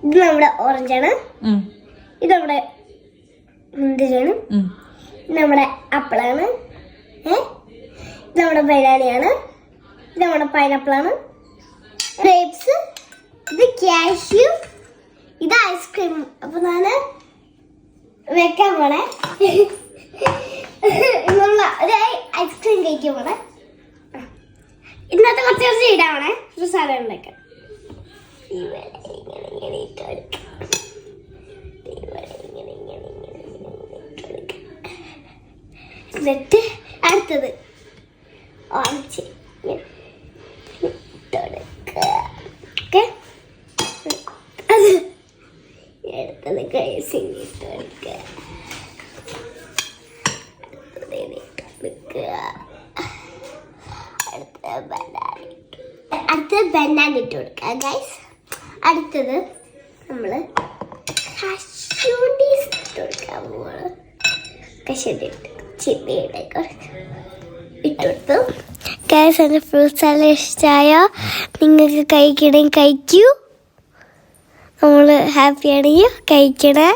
ഇത് നമ്മുടെ ഓറഞ്ചാണ്, ഇത് നമ്മുടെ മുന്തിരിയാണ്, ഇത് നമ്മുടെ ആപ്പിളാണ്, ഇത് നമ്മുടെ ബനാനയാണ്, ഇത് നമ്മുടെ പൈനാപ്പിളാണ്, ഗ്രേപ്സ്, ഇത് കാഷ്യൂ, ഇത് ഐസ്ക്രീം. അപ്പൊ ഞാൻ വെക്കാൻ പോണേ, നമ്മൾ ഒരു ഐസ്ക്രീം കഴിക്കാൻ പോണേ. ഇന്നത്തെ കുറച്ച് ഇടാവണേ ഒരു സാധനം ഉണ്ടാക്കാൻ. എന്നിട്ട് അടുത്തത് ഓക്കെ, അടുത്തത് കഴിച്ചിട്ട് എടുക്കുക, അടുത്തത് ബനാന ഇട്ട് കൊടുക്കുക ഗൈസ്. അടുത്തത് നമ്മൾ കശുവണ്ടി ഇട്ട് കൊടുക്കാൻ പോവാണ്. കശുവണ്ടി ഇട്ടുകൊടുത്തു ഗൈസ്. എൻ്റെ ഫ്രൂട്ട്സ് എല്ലാം ഇഷ്ടമായോ? നിങ്ങൾക്ക് കഴിക്കണമെങ്കിൽ കഴിക്കൂ, നമ്മൾ ഹാപ്പിയാണെങ്കിൽ കഴിക്കണേ.